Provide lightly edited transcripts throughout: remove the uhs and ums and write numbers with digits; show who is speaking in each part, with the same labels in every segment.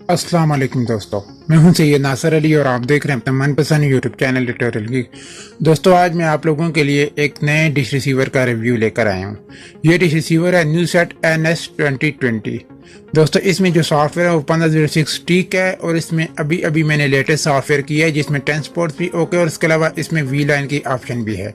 Speaker 1: अस्सलाम वालेकुम दोस्तों, मैं हूं सैयद नासर अली और आप देख रहे हैं अपना मनपसंद यूट्यूब चैनल ट्यूटोरियल की। दोस्तों, आज मैं आप लोगों के लिए एक नए डिश रिसीवर का रिव्यू लेकर आया हूं। ये डिश रिसीवर है न्यूसेट NS2020। दोस्तों, इसमें जो सॉफ्टवेयर है वो 1506 टीक है और इसमें अभी मैंने लेटेस्ट सॉफ्टवेयर किया है जिसमें ट्रांसपोर्ट भी ओके और इसके अलावा इसमें वी लाइन की ऑप्शन भी है।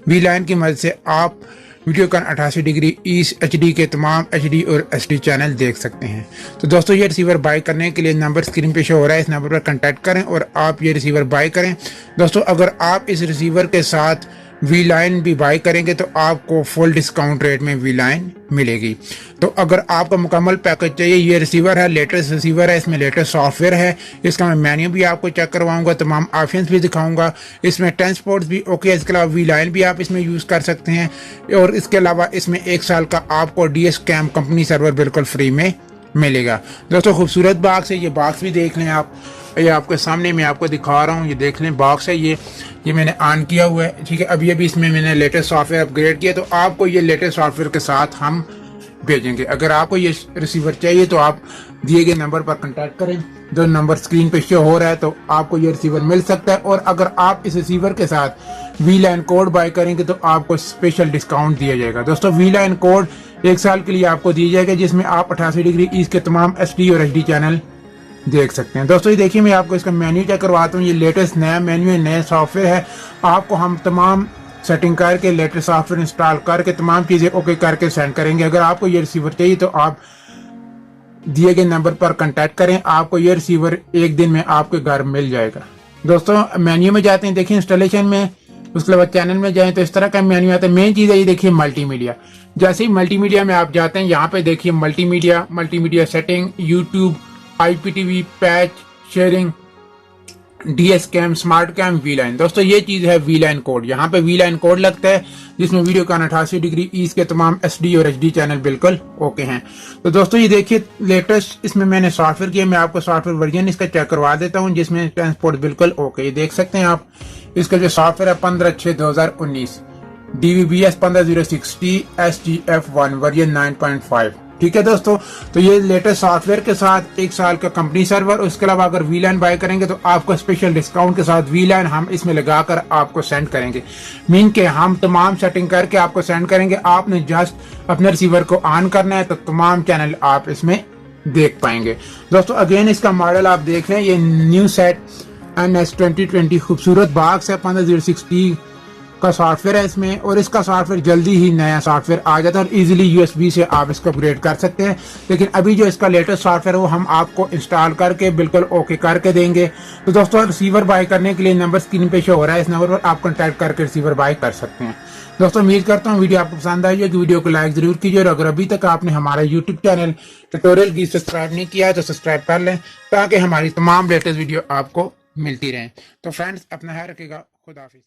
Speaker 1: वी लाइन की मदद से आप वीडियो का 88 डिग्री ईस्ट HD के तमाम HD और SD चैनल देख सकते हैं। तो दोस्तों, ये रिसीवर बाय करने के लिए नंबर स्क्रीन पे शो हो रहा है, इस नंबर पर कांटेक्ट करें और आप ये रिसीवर बाय करें। दोस्तों, अगर आप इस रिसीवर के साथ वी लाइन भी बाय करेंगे तो आपको फुल डिस्काउंट रेट में वी लाइन मिलेगी। तो अगर आपको मुकम्मल पैकेज चाहिए, ये रिसीवर है, लेटेस्ट रिसीवर है, इसमें लेटेस्ट सॉफ्टवेयर है, इसका मैं मेन्यू भी आपको चेक करवाऊंगा, तमाम ऑप्शंस भी दिखाऊंगा, इसमें ट्रांसपोर्ट भी ओके है, इसके अलावा वी लाइन भी आप इसमें यूज़ कर सकते हैं और इसके अलावा इसमें 1 साल का आपको DS कैम कंपनी सर्वर बिल्कुल फ्री में मिलेगा। दोस्तों, खूबसूरत बॉक्स है, ये बॉक्स भी देख लें आप, ये आपके सामने मैं आपको दिखा रहा हूँ, ये देख लें बॉक्स है, ये मैंने ऑन किया हुआ है, ठीक है। अभी इसमें मैंने लेटेस्ट सॉफ्टवेयर अपग्रेड किया, तो आपको ये लेटेस्ट सॉफ्टवेयर के साथ हम भेजेंगे। अगर आपको ये रिसीवर चाहिए तो आप दिए गए नंबर पर कांटेक्ट करें, जो नंबर स्क्रीन पे शो हो रहा है, तो आपको ये रिसीवर मिल सकता है। और अगर आप इस रिसीवर के साथ वी लाइन कोड बाय करेंगे तो आपको स्पेशल डिस्काउंट दिया जाएगा। दोस्तों, वी लाइन कोड 1 साल के लिए आपको दिया जाएगा जिसमें आप 88 डिग्री ईस्ट के तमाम SD और HD चैनल देख सकते हैं। दोस्तों, ये देखिए, मैं आपको इसका मेन्यू चेक करवाता हूँ। ये लेटेस्ट नया मेन्यू है, नया सॉफ्टवेयर है। आपको हम तमाम सेटिंग करके लेटेस्ट सॉफ्टवेयर इंस्टॉल करके तमाम चीज़ें ओके करके सेंड करेंगे। अगर आपको ये रिसीवर चाहिए तो आप दिए गए नंबर पर कांटेक्ट करें, आपको ये रिसीवर 1 दिन में आपके घर मिल जाएगा। दोस्तों, मेन्यू में जाते हैं, देखिए इंस्टॉलेशन में, उसके बाद चैनल में जाएं तो इस तरह का मेन्यू आता है। मेन चीज़ है ये देखिए मल्टीमीडिया। जैसे ही मल्टीमीडिया में आप जाते हैं, यहाँ पे देखिए multimedia setting, YouTube, IPTV, patch, sharing, DS cam, smart cam, V line. दोस्तों, ये चीज है वी लाइन कोड। यहाँ पे वी लाइन कोड लगता है जिसमें वीडियो का 88 डिग्री ईस्ट के तमाम SD और HD चैनल बिल्कुल ओके हैं। तो दोस्तों, ये देखिए लेटेस्ट इसमें मैंने सॉफ्टवेयर किया, मैं आपको सॉफ्टवेयर वर्जन इसका चेक करवा देता हूँ जिसमें ट्रांसपोर्ट बिल्कुल ओके। ये देख सकते हैं आप, इसका जो सॉफ्टवेयर है 15/6/2019, DVBS 15/060 SGF1 वर्जन 9.5, ठीक है दोस्तों। तो ये लेटेस्ट सॉफ्टवेयर के साथ 1 साल का कंपनी सर्वर, उसके अलावा अगर वी लाइन बाय करेंगे तो आपको स्पेशल डिस्काउंट के साथ वी लाइन हम इसमें लगाकर आपको सेंड करेंगे। मीन के हम तमाम सेटिंग करके आपको सेंड करेंगे, आपने जस्ट अपने रिसीवर को ऑन करना है तो तमाम चैनल आप इसमें देख पाएंगे। दोस्तों, अगेन इसका मॉडल आप देख रहे हैं, ये न्यूसेट NS2020 खूबसूरत बॉक्स है, 1506T का सॉफ्टवेयर है इसमें, और इसका सॉफ्टवेयर जल्दी ही नया सॉफ्टवेयर आ जाता है और इजीली USB से आप इसको अपग्रेड कर सकते हैं। लेकिन अभी जो इसका लेटेस्ट सॉफ्टवेयर है वो हम आपको इंस्टॉल करके बिल्कुल ओके करके देंगे। तो दोस्तों, रिसीवर बाय करने के लिए नंबर स्क्रीन पे शो हो रहा है, इस नंबर पर आप कॉन्टैक्ट करके रिसीवर बाय कर सकते हैं। दोस्तों, उम्मीद करता हूँ वीडियो आपको पसंद आई होगी। वीडियो को लाइक जरूर कीजिए और अगर अभी तक आपने हमारा यूट्यूब चैनल ट्यूटोरियल की सब्सक्राइब नहीं किया है तो सब्सक्राइब कर लें ताकि हमारी तमाम लेटेस्ट वीडियो आपको मिलती रहें। तो फ्रेंड्स, अपना ख्याल रखिएगा। खुदा हाफिज।